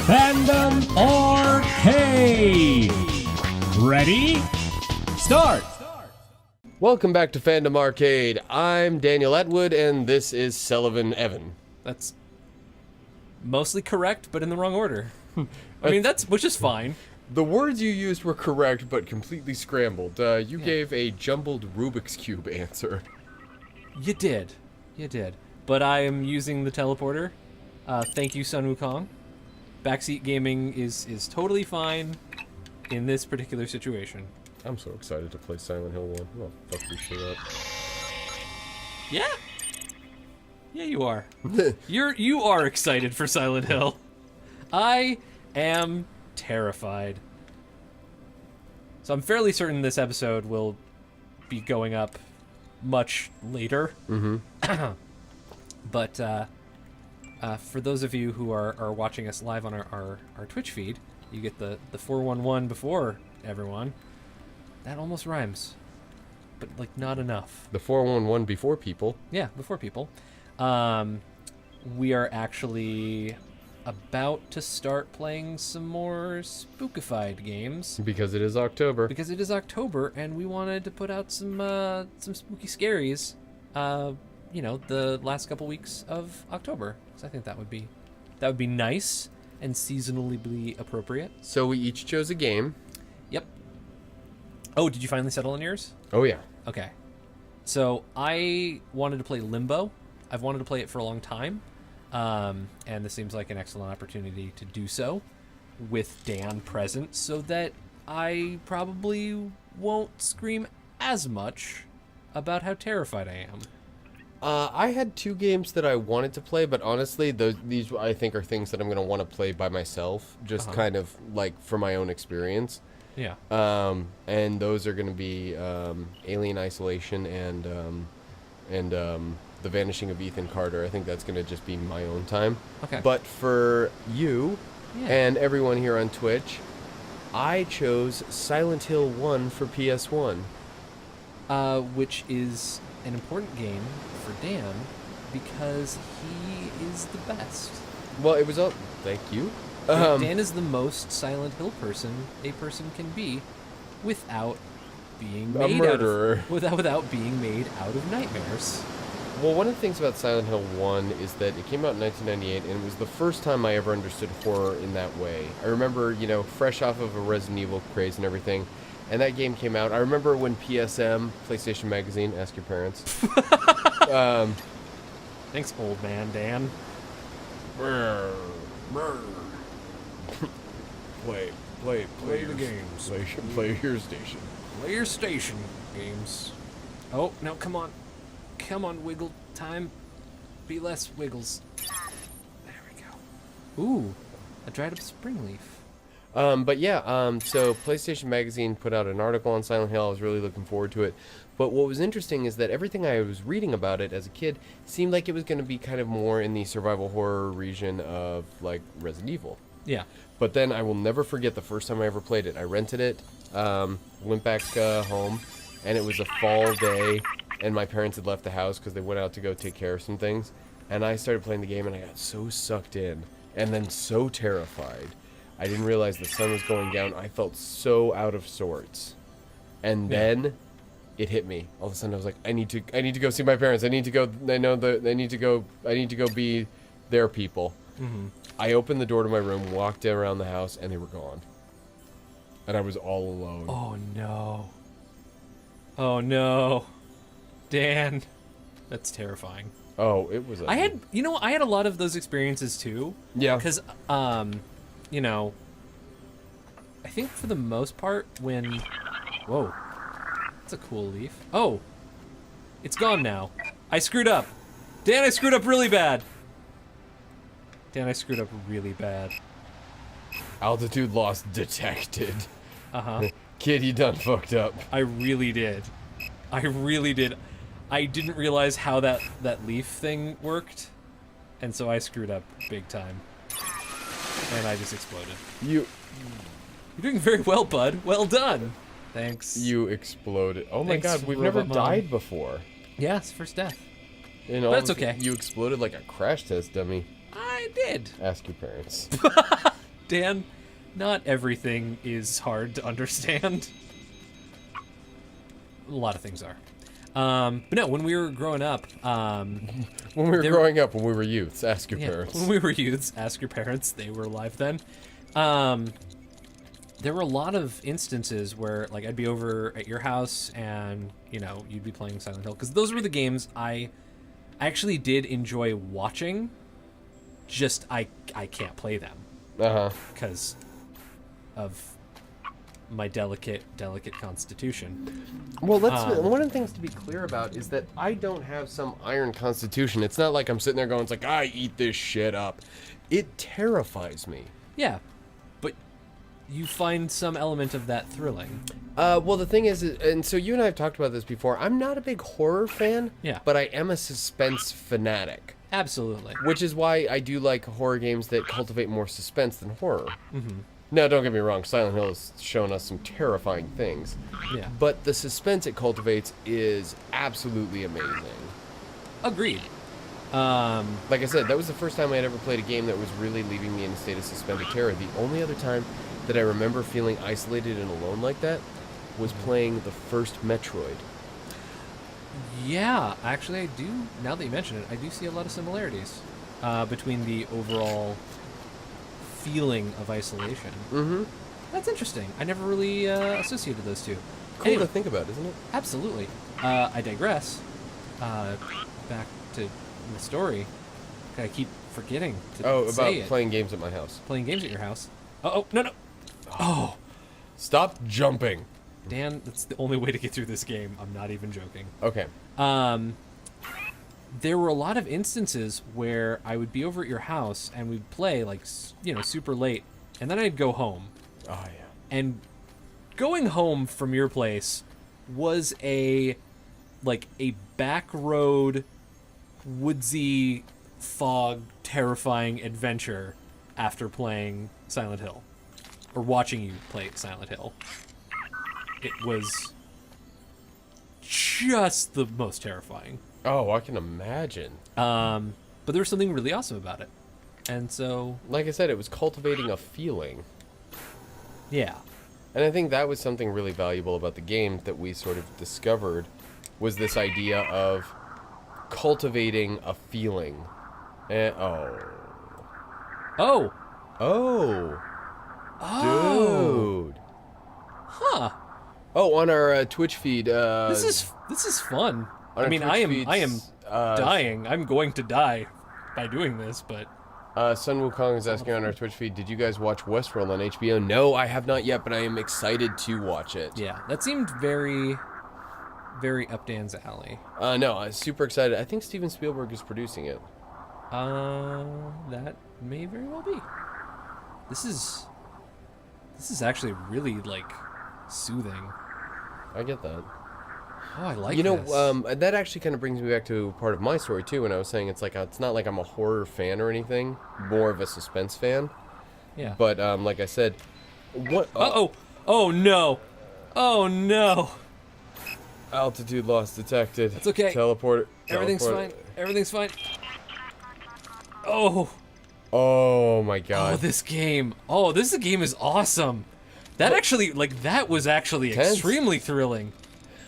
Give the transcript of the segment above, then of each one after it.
Fandom Arcade. Ready? Start! Welcome back to Fandom Arcade. I'm Daniel Atwood, and this is Sullivan Evan. That's mostly correct, but in the wrong order. Which is fine. The words you used were correct, but completely scrambled. You gave a jumbled Rubik's Cube answer. You did. But I am using the teleporter. Thank you, Sun Wukong. Backseat gaming is totally fine in this particular situation. I'm so excited to play Silent Hill 1. Oh, fuck this shit up. Yeah? Yeah, you are. You are excited for Silent Hill. I am terrified. So I'm fairly certain this episode will be going up much later. Mm-hmm. But for those of you who are watching us live on our Twitch feed, you get the 411 before everyone. That almost rhymes, but like not enough. The 411 before people. Yeah, before people. We are actually about to start playing some more spookified games. Because it is October. Because it is October, and we wanted to put out some spooky scaries, the last couple weeks of October. So I think that would be nice and seasonally appropriate. So we each chose a game. Yep. Oh, did you finally settle on yours? Oh, yeah. Okay. So I wanted to play Limbo. I've wanted to play it for a long time. And this seems like an excellent opportunity to do so with Dan present so that I probably won't scream as much about how terrified I am. I had two games that I wanted to play, but honestly, these I think are things that I'm going to want to play by myself, just kind of like for my own experience. Yeah. And those are going to be Alien Isolation and The Vanishing of Ethan Carter. I think that's going to just be my own time. Okay. But for you and everyone here on Twitch, I chose Silent Hill 1 for PS1. Which is an important game for Dan because he is the best. Well, it was thank you. Dan is the most Silent Hill person a person can be without being made murderer. without being made out of nightmares. Well, one of the things about Silent Hill 1 is that it came out in 1998, and it was the first time I ever understood horror in that way. I remember, fresh off of a Resident Evil craze and everything, and that game came out. I remember when PSM, PlayStation Magazine, ask your parents. Thanks, old man Dan. Play the games. Play your station. Play your station games. Oh, no, come on. Come on, wiggle time. Be less wiggles. There we go. Ooh, a dried up spring leaf. So PlayStation Magazine put out an article on Silent Hill. I was really looking forward to it. But what was interesting is that everything I was reading about it as a kid seemed like it was going to be kind of more in the survival horror region of, like, Resident Evil. Yeah. But then I will never forget the first time I ever played it. I rented it, went back home, and it was a fall day, and my parents had left the house because they went out to go take care of some things. And I started playing the game, and I got so sucked in, and then so terrified. I didn't realize the sun was going down. I felt so out of sorts. And then it hit me. All of a sudden I was like, I need to go see my parents. I need to go be their people. Mm-hmm. I opened the door to my room, walked around the house, and they were gone. And I was all alone. Oh no. Oh no. Dan. That's terrifying. Oh, it was I had a lot of those experiences too. Yeah. Because I think for the most part when... Whoa. That's a cool leaf. Oh. It's gone now. I screwed up. Dan, I screwed up really bad. Altitude loss detected. Uh-huh. Kid, you done fucked up. I really did. I didn't realize how that leaf thing worked, and so I screwed up big time. And I just exploded. You're doing very well, bud. Well done. Thanks. You exploded. Oh my Thanks, god, we've never Robot died Mom. before. Yeah, it's first death. But that's okay. You exploded like a crash test dummy. I did. Ask your parents. Dan, not everything is hard to understand. A lot of things are. But no, when we were growing up... when we were growing up, when we were youths, ask your parents. When we were youths, ask your parents. They were alive then. There were a lot of instances where, like, I'd be over at your house and, you know, you'd be playing Silent Hill. Because those were the games I actually did enjoy watching. Just, I can't play them. Uh-huh. Because of my delicate constitution. Well, one of the things to be clear about is that I don't have some iron constitution. It's not like I'm sitting there going, it's like, I eat this shit up. It terrifies me. Yeah, but you find some element of that thrilling. Well, the thing is, and so you and I have talked about this before, I'm not a big horror fan, Yeah. but I am a suspense fanatic. Absolutely. Which is why I do like horror games that cultivate more suspense than horror. Mm-hmm. Now, don't get me wrong, Silent Hill has shown us some terrifying things. Yeah. But the suspense it cultivates is absolutely amazing. Agreed. Like I said, that was the first time I had ever played a game that was really leaving me in a state of suspended terror. The only other time that I remember feeling isolated and alone like that was playing the first Metroid. Yeah, actually I do, now that you mention it, I do see a lot of similarities between the overall feeling of isolation. Mm-hmm. That's interesting. I never really associated those two. Cool Anyway, to think about, isn't it? absolutely. I digress. Back to the story. I keep forgetting to say about it. playing games at my house. Playing games at your house. Oh, no. Oh, Stop jumping. Dan, that's the only way to get through this game. I'm not even joking. Okay. There were a lot of instances where I would be over at your house and we'd play, like, you know, super late, and then I'd go home. Oh, yeah. And going home from your place was a back road, woodsy, fog, terrifying adventure after playing Silent Hill. Or watching you play Silent Hill. It was just the most terrifying. Oh, I can imagine. But there was something really awesome about it. And so... Like I said, it was cultivating a feeling. yeah. And I think that was something really valuable about the game that we sort of discovered, was this idea of cultivating a feeling. And, Oh! Oh! Oh! Dude! Huh. Oh, on our Twitch feed, This is fun. on I our mean, Twitch I am feeds, dying. I'm going to die by doing this, but... Sun Wukong is asking on our Twitch feed, did you guys watch Westworld on HBO? No, I have not yet, but I am excited to watch it. Yeah, that seemed very, very up Dan's alley. No, I'm super excited. I think Steven Spielberg is producing it. That may very well be. This is actually really, like, soothing. I get that. Oh, I like You know, this. that actually kind of brings me back to part of my story, too, when I was saying it's not like I'm a horror fan or anything, more of a suspense fan. Yeah. But, like I said, what... Uh-oh! Oh, no! Oh, no! Altitude loss detected. It's okay. Everything's fine. Everything's fine. Oh! Oh, my God. Oh, this game. Oh, this game is awesome. That actually, like, that was actually Tense. extremely thrilling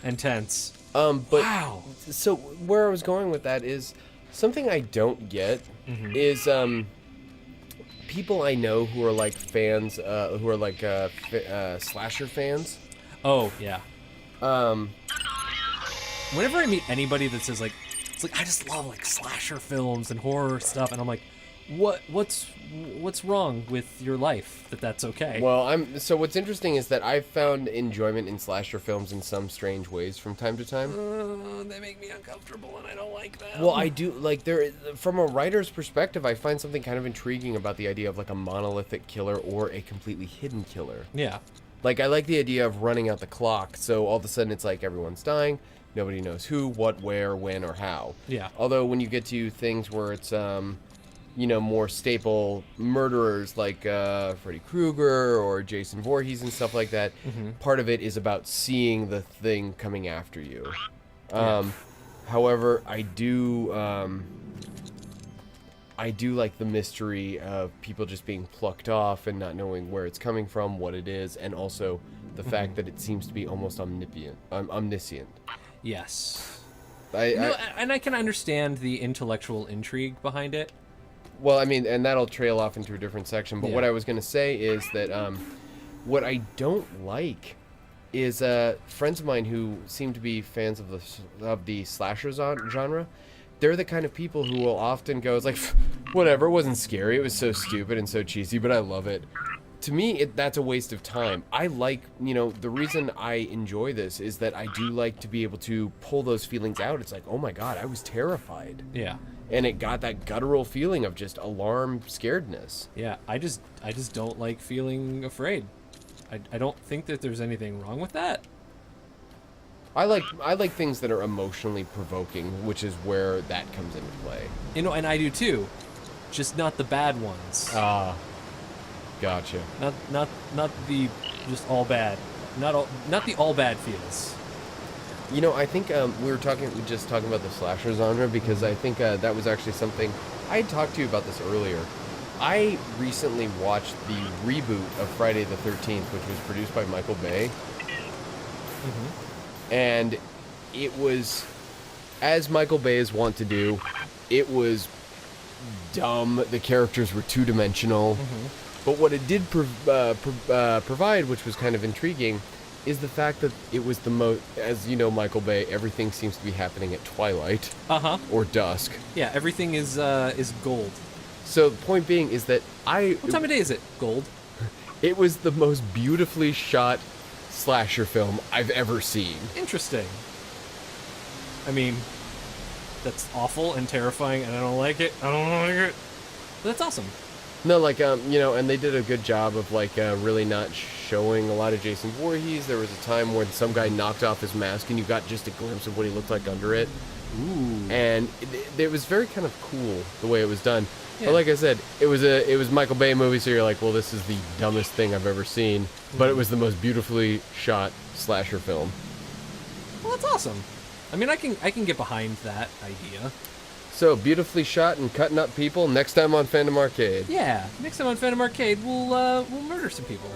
and tense. But Wow. so where I was going with that is something I don't get is people I know who are like fans, who are like slasher fans. Oh, yeah. Whenever I meet anybody that says, like, it's like, I just love, like, slasher films and horror stuff, and I'm like, what's wrong with your life that's okay? Well, so what's interesting is that I've found enjoyment in slasher films in some strange ways from time to time. They make me uncomfortable, and I don't like that. Well, I do like from a writer's perspective, I find something kind of intriguing about the idea of like a monolithic killer or a completely hidden killer. Yeah. Like, I like the idea of running out the clock, so all of a sudden it's like everyone's dying, nobody knows who, what, where, when, or how. Yeah. Although when you get to things where it's, more staple murderers like Freddy Krueger or Jason Voorhees and stuff like that, part of it is about seeing the thing coming after you. However, I do... I do like the mystery of people just being plucked off and not knowing where it's coming from, what it is, and also the fact that it seems to be almost omniscient. Yes. I And I can understand the intellectual intrigue behind it. Well, I mean, and that'll trail off into a different section. But Yeah. what I was going to say is that what I don't like is friends of mine who seem to be fans of the slasher genre. They're the kind of people who will often go, it's like, whatever, it wasn't scary. It was so stupid and so cheesy, but I love it. To me, that's a waste of time. I like, the reason I enjoy this is that I do like to be able to pull those feelings out. It's like, oh my God, I was terrified. Yeah. And it got that guttural feeling of just alarm scaredness. Yeah, I just don't like feeling afraid. I don't think that there's anything wrong with that. I like things that are emotionally provoking, which is where that comes into play. And I do too. Just not the bad ones. Gotcha. Not the just all bad. Not the all bad feels. I think we were just talking about the slasher genre because I think that was actually something I had talked to you about this earlier. I recently watched the reboot of Friday the 13th, which was produced by Michael Bay. Mm-hmm. And it was, as Michael Bay is wont to do, it was dumb. The characters were two-dimensional. Mm-hmm. But what it did provide, which was kind of intriguing, is the fact that it was the most, as you know, Michael Bay, everything seems to be happening at twilight. Or dusk. Yeah, everything is gold. So the point being is that What time of day is it? Gold? it was the most beautifully shot slasher film I've ever seen. Interesting. I mean, that's awful and terrifying, and I don't like it. I don't like it. But that's awesome. No, and they did a good job of really not showing a lot of Jason Voorhees. There was a time when some guy knocked off his mask and you got just a glimpse of what he looked like under it. Ooh. And it was very kind of cool the way it was done. Yeah. But like I said, it was Michael Bay movie, so you're like, well, this is the dumbest thing I've ever seen. But it was the most beautifully shot slasher film. Well, that's awesome. I mean, I can get behind that idea. So beautifully shot and cutting up people. Next time on Fandom Arcade. Yeah. Next time on Phantom Arcade, we'll murder some people.